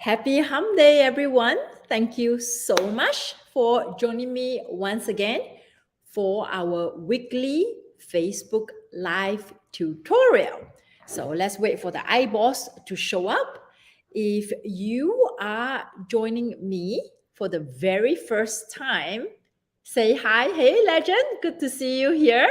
Happy Hump Day, everyone. Thank you so much for joining me once again for our weekly Facebook Live tutorial. So let's wait for the eyeballs to show up. If you are joining me for the very first time, say hi. Hey, legend. Good to see you here.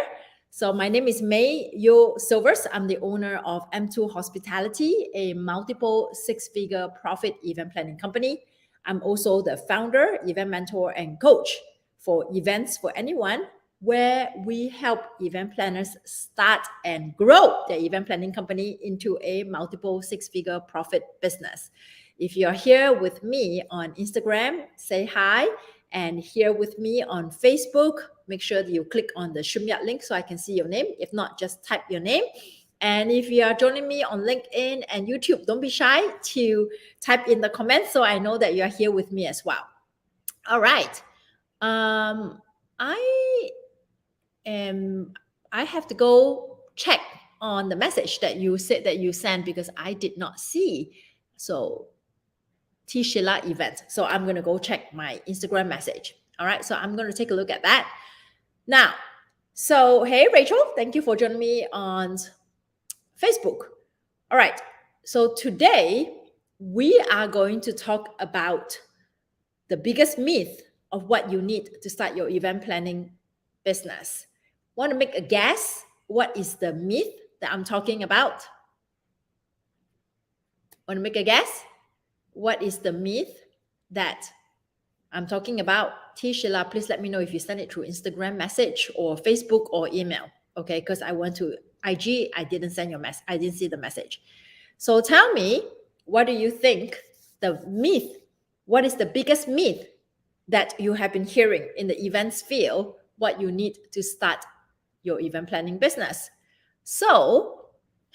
So my name is May Yo Silvers. I'm the owner of M2 Hospitality, a multiple six-figure profit event planning company. I'm also the founder, event mentor, and coach for Events for Anyone, where we help event planners start and grow their event planning company into a multiple six-figure profit business. If you're here with me on Instagram, say hi. And here with me on Facebook, make sure that you click on the StreamYard link so I can see your name. If not, just type your name. And if you are joining me on LinkedIn and YouTube, don't be shy to type in the comments so I know that you're here with me as well. All right. I have to go check on the message that you said that you sent because I did not see. So T. Sheila event. So I'm going to go check my Instagram message. All right. So I'm going to take a look at that. Now, so hey, Rachel, thank you for joining me on Facebook. All right. So today we are going to talk about the biggest myth of what you need to start your event planning business. Want to make a guess? What is the myth that I'm talking about? Want to make a guess? What is the myth that I'm talking about? T. Sheila, please let me know if you send it through Instagram message or Facebook or email. Okay, because I went to IG, I didn't send your message. I didn't see the message. So tell me, what do you think the myth? What is the biggest myth that you have been hearing in the events field? What you need to start your event planning business? So,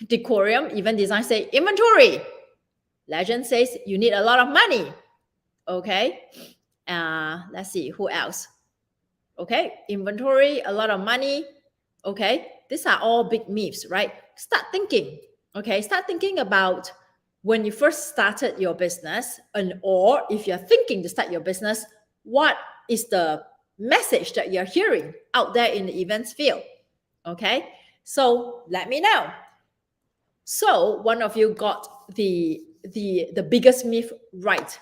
Decorium Event Design say inventory. Legend says you need a lot of money. Okay. Let's see who else. Okay. Inventory, a lot of money. Okay. These are all big myths, right? Start thinking. Okay. Start thinking about when you first started your business, or if you're thinking to start your business, what is the message that you're hearing out there in the events field? Okay. So let me know. So one of you got the biggest myth right,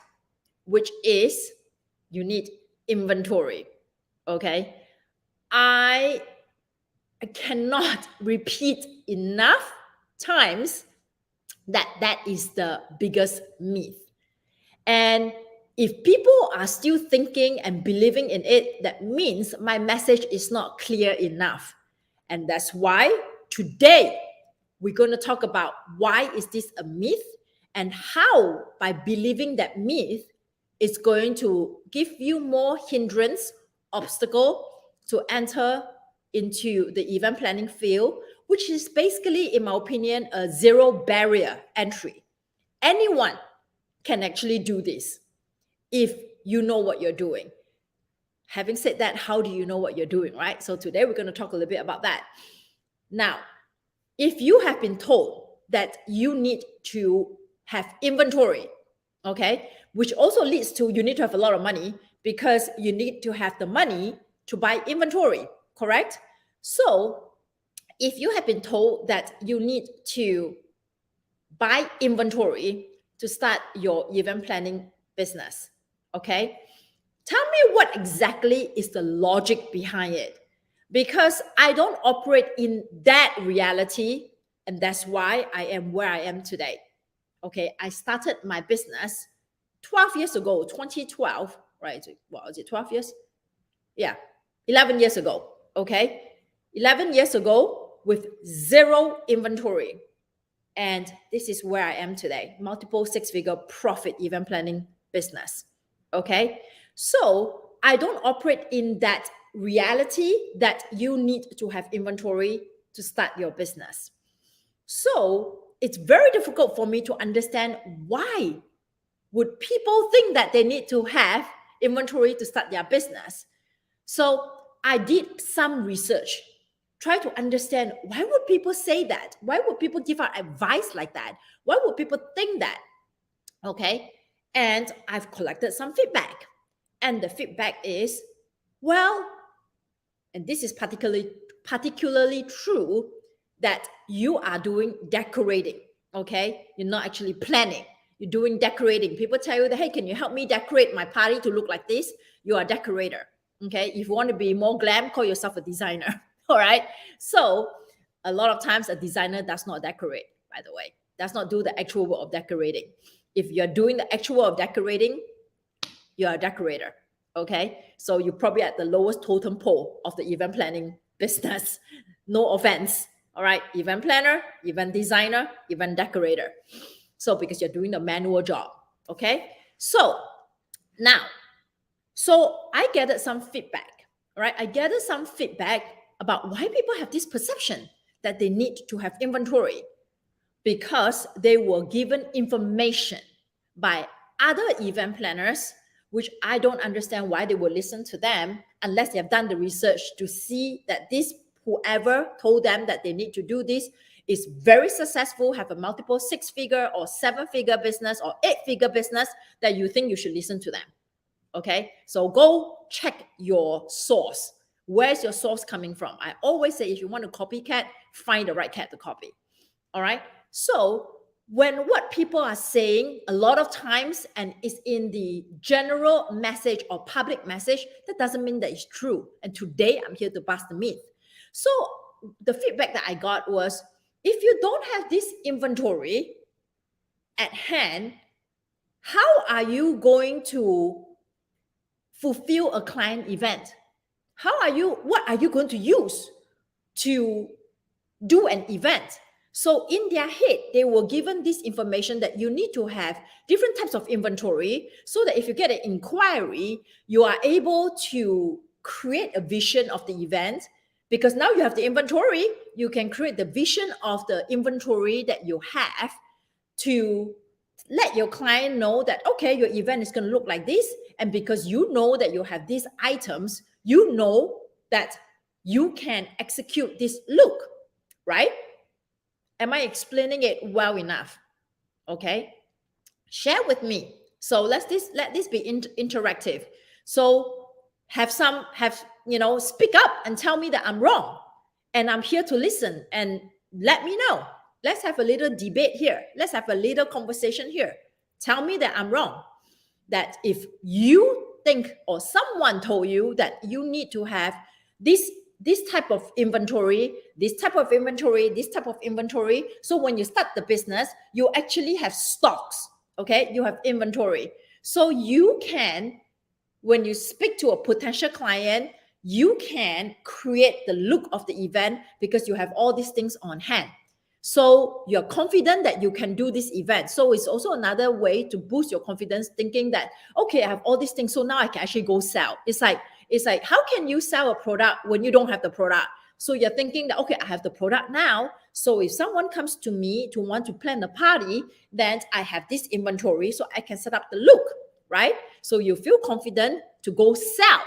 which is you need inventory. Okay. I cannot repeat enough times that is the biggest myth. And if people are still thinking and believing in it, that means my message is not clear enough. And that's why today we're going to talk about why is this a myth and how by believing that myth is going to give you more hindrance, obstacle to enter into the event planning field, which is basically, in my opinion, a zero barrier entry. Anyone can actually do this if you know what you're doing. Having said that, how do you know what you're doing, right? So today we're going to talk a little bit about that. Now, if you have been told that you need to have inventory, okay, which also leads to you need to have a lot of money because you need to have the money to buy inventory, correct? So if you have been told that you need to buy inventory to start your event planning business, okay, tell me what exactly is the logic behind it. Because I don't operate in that reality, and that's why I am where I am today. Okay, I started my business 12 years ago, 2012, right? What was it, 12 years? Yeah, 11 years ago, okay? 11 years ago with zero inventory. And this is where I am today, multiple six-figure profit event planning business, okay? So I don't operate in that reality that you need to have inventory to start your business. So it's very difficult for me to understand why would people think that they need to have inventory to start their business. So I did some research, try to understand why would people say that? Why would people give out advice like that? Why would people think that? Okay. And I've collected some feedback. And the feedback is, well, and this is particularly true, that you are doing decorating, okay? You're not actually planning. You're doing decorating. People tell you that, hey, can you help me decorate my party to look like this? You are a decorator, okay? If you want to be more glam, call yourself a designer, all right? So a lot of times a designer does not decorate, by the way, does not do the actual work of decorating. If you're doing the actual work of decorating, you're a decorator, okay? So you're probably at the lowest totem pole of the event planning business. No offense, all right? Event planner, event designer, event decorator. So because you're doing the manual job, okay? So now, so I gathered some feedback, all right? I gathered some feedback about why people have this perception that they need to have inventory, because they were given information by other event planners, which I don't understand why they would listen to them unless they have done the research to see that this, whoever told them that they need to do this, is very successful, have a multiple 6-figure or 7-figure business or 8-figure business, that you think you should listen to them. Okay, so go check your source. Where's your source coming from? I always say, if you want to copycat, find the right cat to copy. All right. So when what people are saying a lot of times and is in the general message or public message, that doesn't mean that it's true. And today I'm here to bust the myth. So the feedback that I got was, if you don't have this inventory at hand, how are you going to fulfill a client event? What are you going to use to do an event? So in their head, they were given this information that you need to have different types of inventory, so that if you get an inquiry, you are able to create a vision of the event. Because now you have the inventory, you can create the vision of the inventory that you have to let your client know that, okay, your event is going to look like this. And because you know that you have these items, you know that you can execute this look, right? Am I explaining it well enough? Okay. Share with me. So let this be interactive. So speak up and tell me that I'm wrong. And I'm here to listen and let me know. Let's have a little debate here. Let's have a little conversation here. Tell me that I'm wrong. That if you think or someone told you that you need to have this type of inventory, this type of inventory, this type of inventory. So when you start the business, you actually have stocks, okay? You have inventory. So you can, when you speak to a potential client, you can create the look of the event because you have all these things on hand. So you're confident that you can do this event. So it's also another way to boost your confidence, thinking that, okay, I have all these things, so now I can actually go sell. It's like, how can you sell a product when you don't have the product? So you're thinking that, okay, I have the product now. So if someone comes to me to want to plan a party, then I have this inventory, so I can set up the look, right? So you feel confident to go sell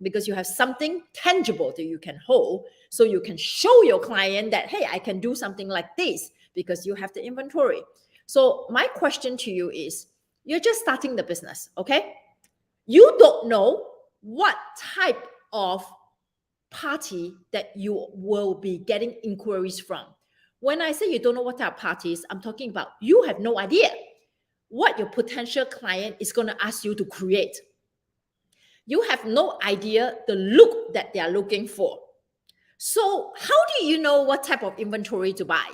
because you have something tangible that you can hold. So you can show your client that, hey, I can do something like this because you have the inventory. So my question to you is, you're just starting the business, okay? You don't know what type of party that you will be getting inquiries from. When I say you don't know what type of parties, I'm talking about you have no idea what your potential client is going to ask you to create. You have no idea the look that they are looking for. So how do you know what type of inventory to buy?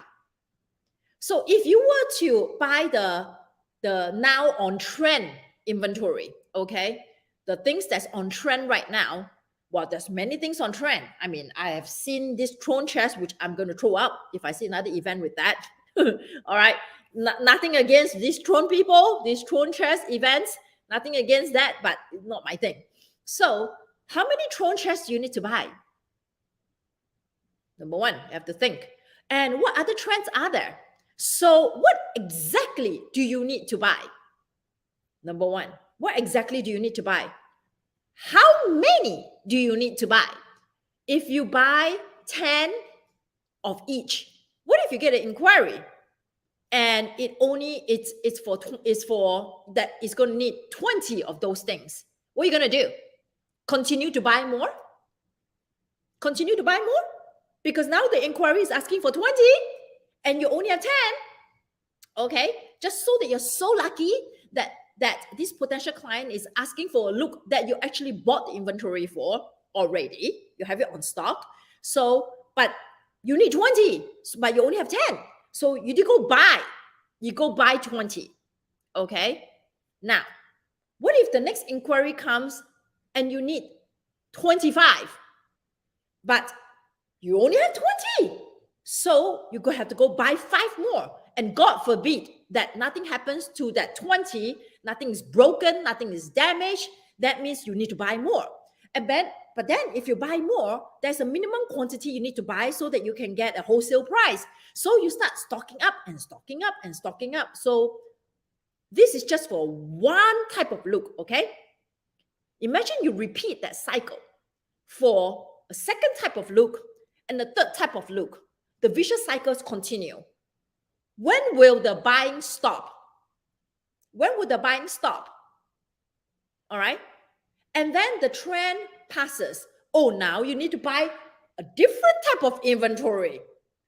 So if you were to buy the now on trend inventory, okay, the things that's on trend right now, well, there's many things on trend. I mean, I have seen this throne chest, which I'm going to throw up if I see another event with that. All right. Nothing against these throne people, these throne chest events, nothing against that, but not my thing. So how many throne chests do you need to buy? Number one, you have to think. And what other trends are there? So what exactly do you need to buy? Number one, what exactly do you need to buy? How many do you need to buy? If you buy 10 of each, what if you get an inquiry? and it's for that it's going to need 20 of those things. What are you going to do? Continue to buy more? Continue to buy more? Because now the inquiry is asking for 20 and you only have 10. Okay, just so that you're so lucky that this potential client is asking for a look that you actually bought the inventory for already. You have it on stock. So, but you need 20, but you only have 10. So you did go buy. You go buy 20. Okay. Now, what if the next inquiry comes and you need 25, but you only have 20? So you're going to have to go buy 5 more. And God forbid that nothing happens to that 20, nothing is broken, nothing is damaged. That means you need to buy more. But then if you buy more, there's a minimum quantity you need to buy so that you can get a wholesale price. So you start stocking up and stocking up and stocking up. So this is just for one type of look, okay? Imagine you repeat that cycle for a second type of look and a third type of look. The vicious cycles continue. When will the buying stop? When will the buying stop? All right. And then the trend passes. Oh, now you need to buy a different type of inventory.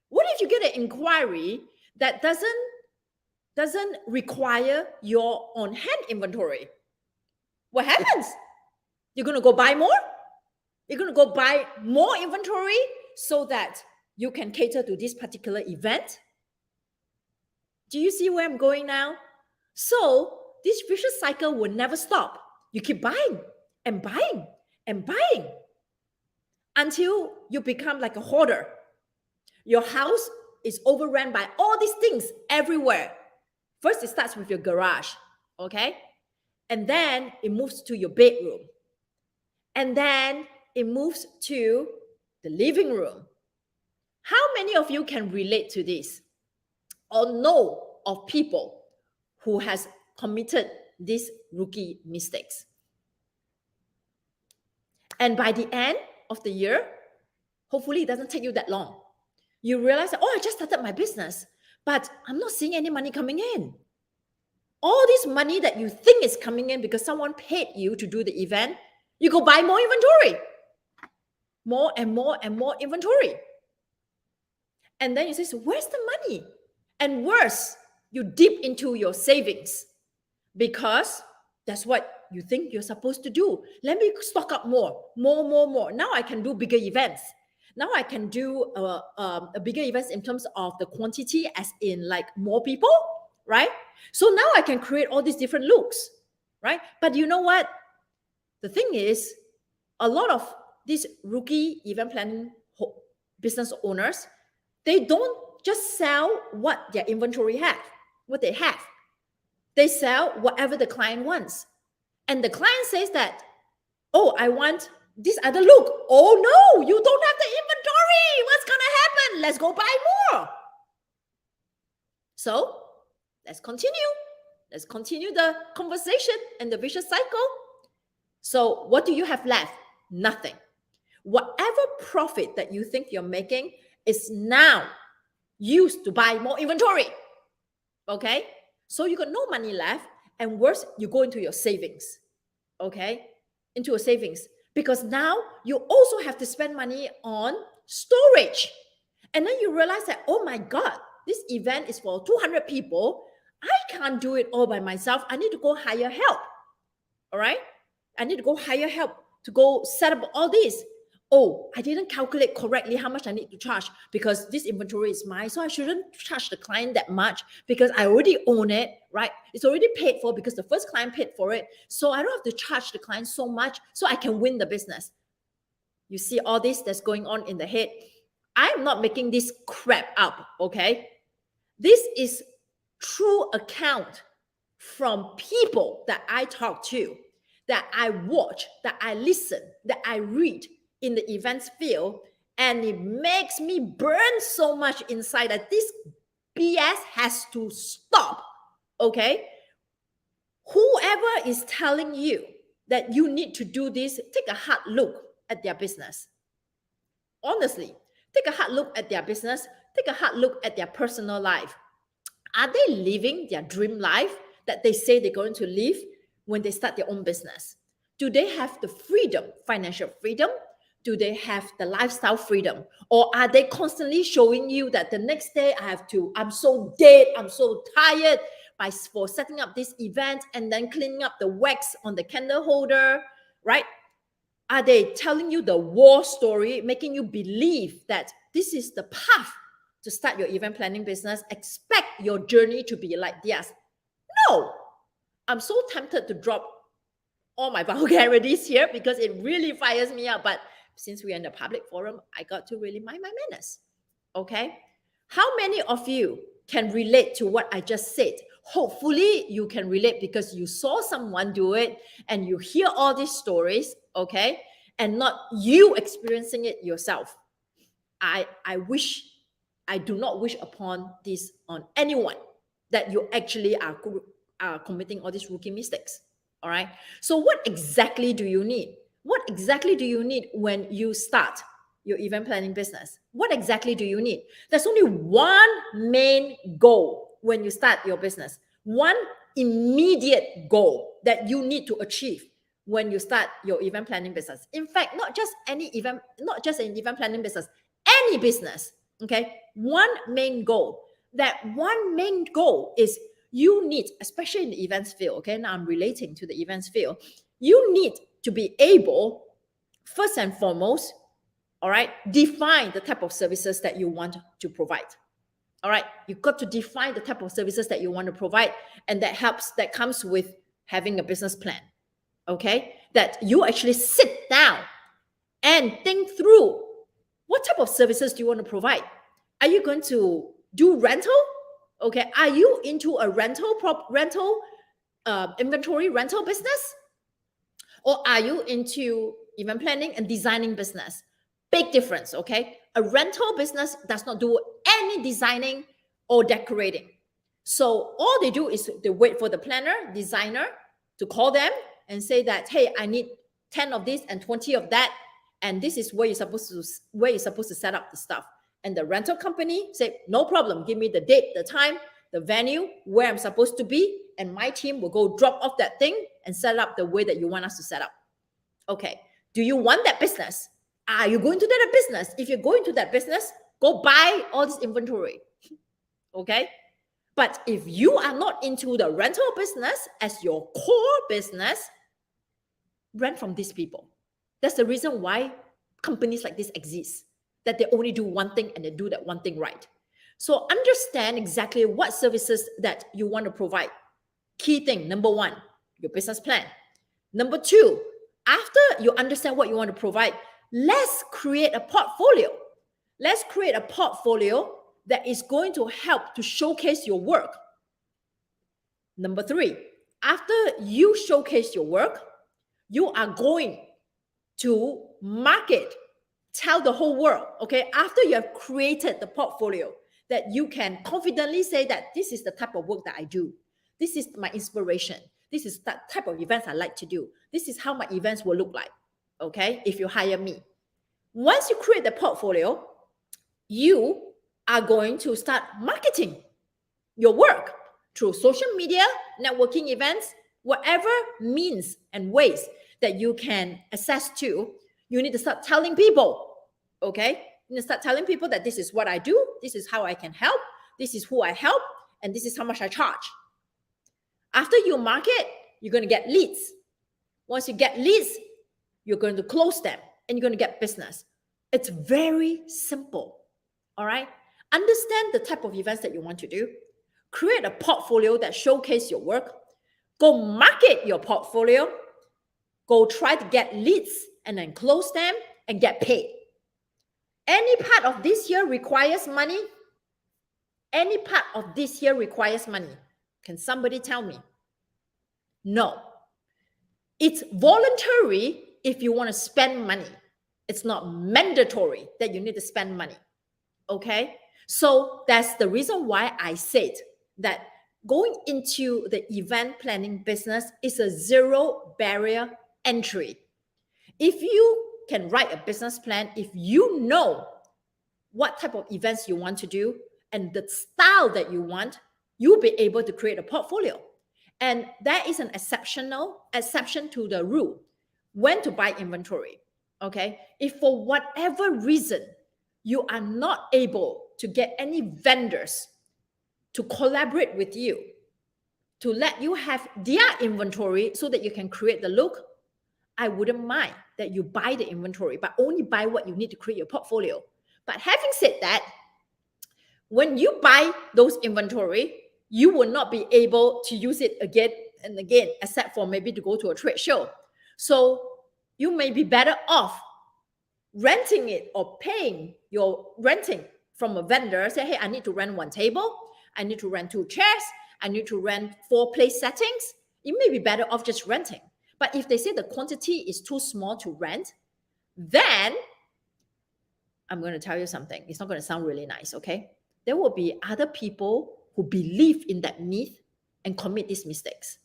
What if you get an inquiry that doesn't require your on-hand inventory? What happens? You're going to go buy more? You're going to go buy more inventory so that you can cater to this particular event? Do you see where I'm going now? So this vicious cycle will never stop. You keep buying and buying and buying until you become like a hoarder. Your house is overrun by all these things everywhere. First, it starts with your garage, okay? And then it moves to your bedroom. And then it moves to the living room. How many of you can relate to this or know of people who has committed these rookie mistakes? And by the end of the year, hopefully it doesn't take you that long. You realize that, oh, I just started my business, but I'm not seeing any money coming in. All this money that you think is coming in because someone paid you to do the event, you go buy more inventory. More and more and more inventory. And then you say, so where's the money? And worse, you dip into your savings because that's what you think you're supposed to do. Let me stock up more. Now I can do bigger events. Now I can do a bigger events in terms of the quantity, as in like more people, right? So now I can create all these different looks, right? But you know what? The thing is, a lot of these rookie event planning business owners, they don't just sell what their inventory have, what they have. They sell whatever the client wants. And the client says that, oh, I want this other look. Oh no, you don't have the inventory. What's going to happen? Let's go buy more. So let's continue. Let's continue the conversation and the vicious cycle. So what do you have left? Nothing. Whatever profit that you think you're making is now used to buy more inventory. Okay? So you got no money left, and worse, you go into your savings. Okay? Into your savings. Because now you also have to spend money on storage. And then you realize that, oh my God, this event is for 200 people. I can't do it all by myself. I need to go hire help. All right? I need to go hire help to go set up all this. Oh, I didn't calculate correctly how much I need to charge because this inventory is mine. So I shouldn't charge the client that much because I already own it, right? It's already paid for because the first client paid for it. So I don't have to charge the client so much so I can win the business. You see all this that's going on in the head. I'm not making this crap up, okay? This is true account from people that I talk to, that I watch, that I listen, that I read in the events field, and it makes me burn so much inside that this BS has to stop, okay? Whoever is telling you that you need to do this, take a hard look at their business. Honestly, take a hard look at their business, take a hard look at their personal life. Are they living their dream life that they say they're going to live when they start their own business? Do they have the freedom, financial freedom? Do they have the lifestyle freedom? Or are they constantly showing you that the next day I'm so dead, I'm so tired for setting up this event and then cleaning up the wax on the candle holder, right? Are they telling you the war story, making you believe that this is the path to start your event planning business? Expect your journey to be like theirs. No, I'm so tempted to drop all my vulgarities here because it really fires me up. But since we're in the public forum, I got to really mind my manners. Okay? How many of you can relate to what I just said? Hopefully, you can relate because you saw someone do it and you hear all these stories, okay? And not you experiencing it yourself. I do not wish upon this on anyone, that you actually are committing all these rookie mistakes. All right. So what exactly do you need? What exactly do you need when you start your event planning business? What exactly do you need? There's only one main goal when you start your business. One immediate goal that you need to achieve when you start your event planning business. In fact, not just an event planning business, any business. Okay. One main goal. That one main goal is you need, especially in the events field, okay, now I'm relating to the events field, you need to be able, first and foremost, all right, define the type of services that you want to provide. All right, you've got to define the type of services that you want to provide, and that comes with having a business plan, okay, that you actually sit down and think through what type of services do you want to provide. Are you going to do rental? Okay, are you into a inventory rental business? Or are you into event planning and designing business? Big difference, okay? A rental business does not do any designing or decorating. So all they do is they wait for the designer to call them and say that, hey, I need 10 of this and 20 of that, and this is where you're supposed to set up the stuff. And the rental company say, no problem, give me the date, the time, the venue, where I'm supposed to be, and my team will go drop off that thing and set up the way that you want us to set up. Okay, do you want that business? Are you going to that business? If you're going to that business, go buy all this inventory. Okay, but if you are not into the rental business as your core business, rent from these people. That's the reason why companies like this exist, that they only do one thing and they do that one thing right. So understand exactly what services that you want to provide. Key thing, number one, your business plan. Number two, after you understand what you want to provide, let's create a portfolio. Let's create a portfolio that is going to help to showcase your work. Number three, after you showcase your work, you are going to market, tell the whole world, okay, after you have created the portfolio, that you can confidently say that this is the type of work that I do. This is my inspiration. This is the type of events I like to do. This is how my events will look like, okay, if you hire me. Once you create the portfolio, you are going to start marketing your work through social media, networking events, whatever means and ways that you can access to. You need to start telling people, okay? You need to start telling people that this is what I do, this is how I can help, this is who I help, and this is how much I charge. After you market, you're going to get leads. Once you get leads, you're going to close them and you're going to get business. It's very simple, all right? Understand the type of events that you want to do. Create a portfolio that showcases your work. Go market your portfolio. Go try to get leads and then close them and get paid. Any part of this year requires money? Any part of this year requires money? Can somebody tell me? No. It's voluntary if you want to spend money. It's not mandatory that you need to spend money. Okay? So that's the reason why I said that going into the event planning business is a zero barrier entry. If you can write a business plan, if you know what type of events you want to do and the style that you want, you'll be able to create a portfolio. And that is an exception to the rule when to buy inventory. Okay, if for whatever reason you are not able to get any vendors to collaborate with you, to let you have their inventory so that you can create the look, I wouldn't mind that you buy the inventory, but only buy what you need to create your portfolio. But having said that, when you buy those inventory, you will not be able to use it again and again, except for maybe to go to a trade show. So you may be better off renting it or paying your renting from a vendor. Say, hey, I need to rent 1 table. I need to rent 2 chairs. I need to rent 4 place settings. You may be better off just renting. But if they say the quantity is too small to rent, then I'm going to tell you something. It's not going to sound really nice, okay? There will be other people who believe in that myth and commit these mistakes.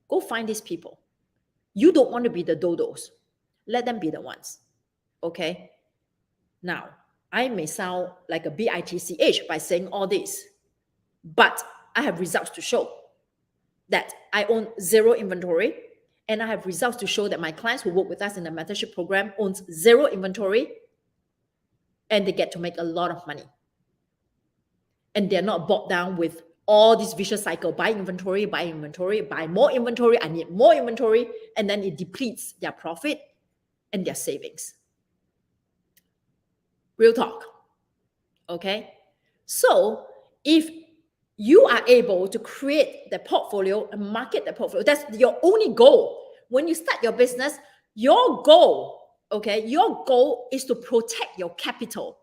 Go find these people. You don't want to be the dodos. Let them be the ones, okay? Now, I may sound like a bitch by saying all this, but I have results to show that I own 0 inventory, and I have results to show that my clients who work with us in the mentorship program owns 0 inventory, and they get to make a lot of money. And they're not bogged down with all this vicious cycle, buy inventory, buy more inventory, I need more inventory, and then it depletes their profit and their savings. Real talk, okay? So if you are able to create the portfolio and market the portfolio, that's your only goal. When you start your business, your goal, okay, your goal is to protect your capital,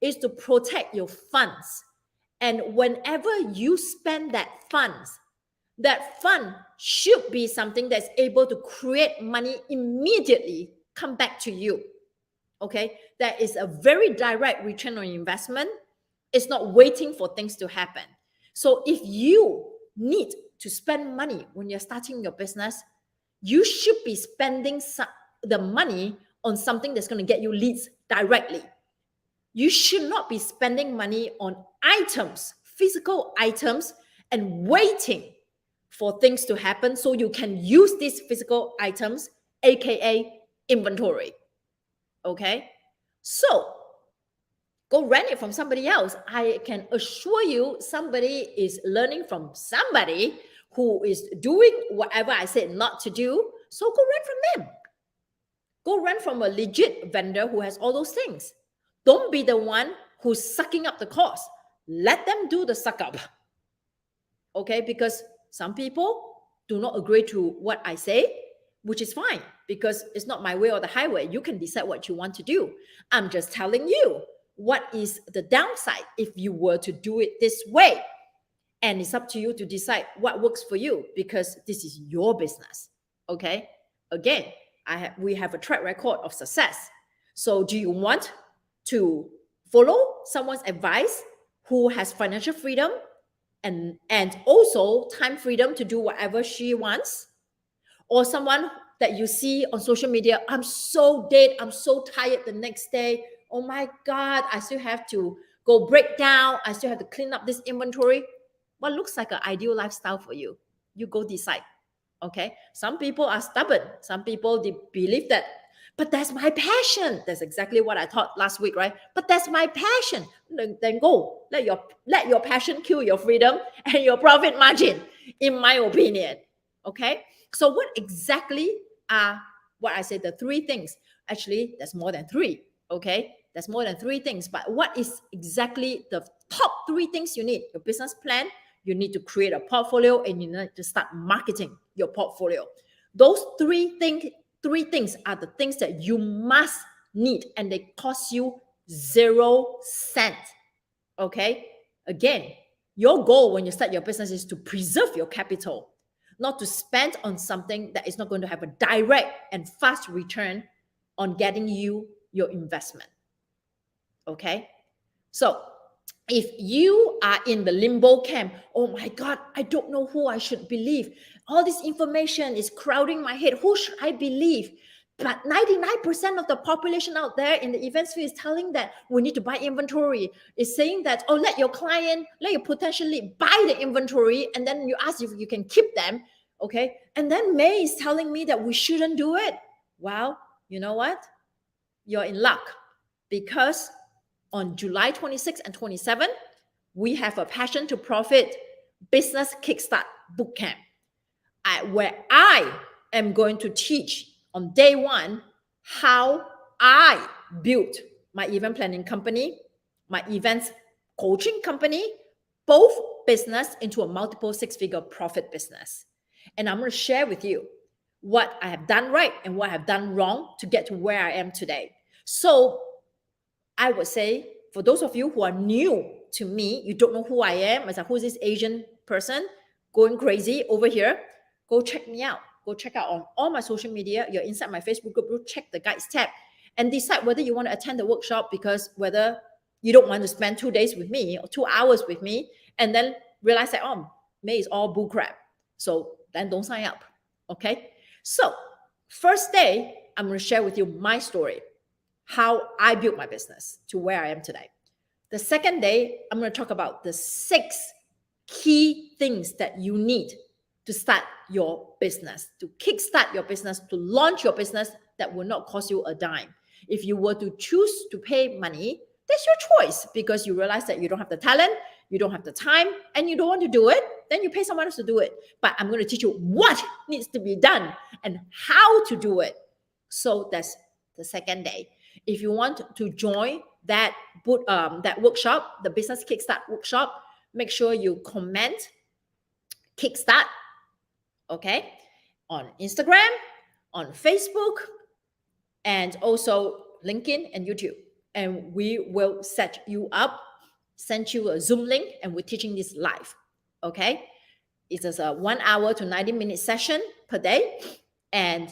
is to protect your funds. And whenever you spend that fund should be something that's able to create money immediately, come back to you. Okay, that is a very direct return on investment. It's not waiting for things to happen. So if you need to spend money when you're starting your business, you should be spending the money on something that's going to get you leads directly. You should not be spending money on items, physical items, and waiting for things to happen so you can use these physical items, aka inventory. Okay? So go rent it from somebody else. I can assure you somebody is learning from somebody who is doing whatever I said not to do. So go rent from them. Go rent from a legit vendor who has all those things. Don't be the one who's sucking up the cost. Let them do the suck up. Okay? Because some people do not agree to what I say, which is fine because it's not my way or the highway. You can decide what you want to do. I'm just telling you what is the downside if you were to do it this way. And it's up to you to decide what works for you because this is your business. Okay? Again, we have a track record of success. So do you want to follow someone's advice who has financial freedom and also time freedom to do whatever she wants? Or someone that you see on social media, I'm so dead, I'm so tired the next day. Oh my God, I still have to go break down. I still have to clean up this inventory. What looks like an ideal lifestyle for you? You go decide, okay? Some people are stubborn. Some people, they believe that, but that's my passion. That's exactly what I taught last week, right? But that's my passion. Then go. Let your passion kill your freedom and your profit margin, in my opinion, okay? So what exactly are what I said, the 3 things? Actually, there's more than 3, okay? There's more than 3 things. But what is exactly the top 3 things you need? Your business plan, you need to create a portfolio, and you need to start marketing your portfolio. Those 3 things are the things that you must need, and they cost you 0 cent, okay? Again, your goal when you start your business is to preserve your capital, not to spend on something that is not going to have a direct and fast return on getting you your investment. Okay? So if you are in the limbo camp, oh my God, I don't know who I should believe. All this information is crowding my head. Who should I believe? But 99% of the population out there in the event sphere is telling that we need to buy inventory. It's saying that, oh, let your potential lead buy the inventory, and then you ask if you can keep them. Okay. And then May is telling me that we shouldn't do it. Well, you know what? You're in luck, because on July 26 and 27, we have a Passion to Profit Business Kickstart Bootcamp, where I am going to teach on day one how I built my event planning company, my events coaching company, both business into a multiple six-figure profit business. And I'm going to share with you what I have done right and what I have done wrong to get to where I am today. So I would say, for those of you who are new to me, you don't know who I am, as who's this Asian person going crazy over here, go check me out. Go check out on all my social media. You're inside my Facebook group, go check the guides tab and decide whether you want to attend the workshop, because whether you don't want to spend 2 days with me or 2 hours with me and then realize that, oh, May is all bull crap. So then don't sign up. Okay. So first day, I'm going to share with you my story, how I built my business to where I am today. The second day, I'm going to talk about the 6 key things that you need to start your business, to kickstart your business, to launch your business that will not cost you a dime. If you were to choose to pay money, that's your choice, because you realize that you don't have the talent, you don't have the time, and you don't want to do it, then you pay someone else to do it. But I'm going to teach you what needs to be done and how to do it. So that's the second day. If you want to join that workshop, the Business Kickstart workshop, make sure you comment Kickstart, okay, on Instagram, on Facebook, and also LinkedIn and YouTube. And we will set you up, send you a Zoom link, and we're teaching this live, okay? It's just a 1 hour to 90-minute session per day, and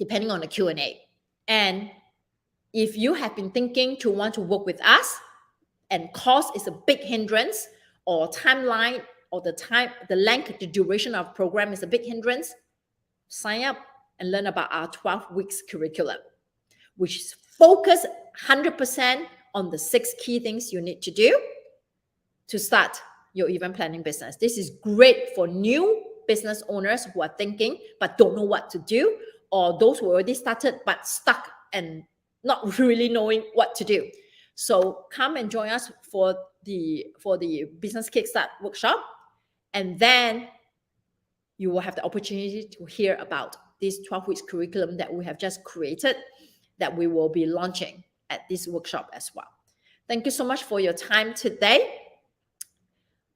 depending on the Q&A. And if you have been thinking to want to work with us and cost is a big hindrance, or timeline, or the length, the duration of program is a big hindrance, sign up and learn about our 12 weeks curriculum, which is focused 100% on the 6 key things you need to do to start your event planning business. This is great for new business owners who are thinking but don't know what to do, or those who already started but stuck and not really knowing what to do. So come and join us for the Business Kickstart workshop, and then you will have the opportunity to hear about this 12 weeks curriculum that we have just created, that we will be launching at this workshop as well. Thank you so much for your time today.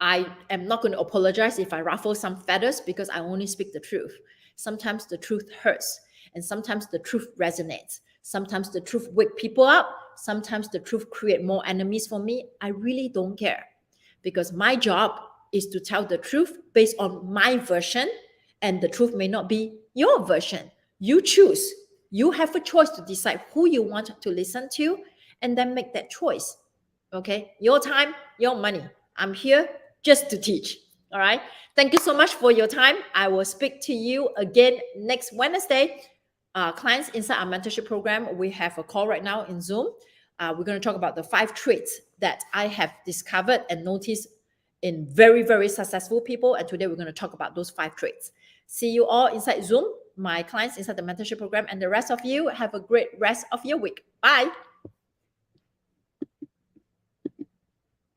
I am not going to apologize if I ruffle some feathers, because I only speak the truth. Sometimes the truth hurts, and sometimes the truth resonates. Sometimes the truth wake people up. Sometimes the truth create more enemies for me. I really don't care, because my job is to tell the truth based on my version, and the truth may not be your version. You choose. You have a choice to decide who you want to listen to, and then make that choice. Okay? Your time, your money. I'm here just to teach. All right? Thank you so much for your time. I will speak to you again next Wednesday. Clients inside our mentorship program, we have a call right now in Zoom. We're going to talk about the 5 traits that I have discovered and noticed in very, very successful people. And today we're going to talk about those 5 traits. See you all inside Zoom, my clients inside the mentorship program, and the rest of you have a great rest of your week. Bye.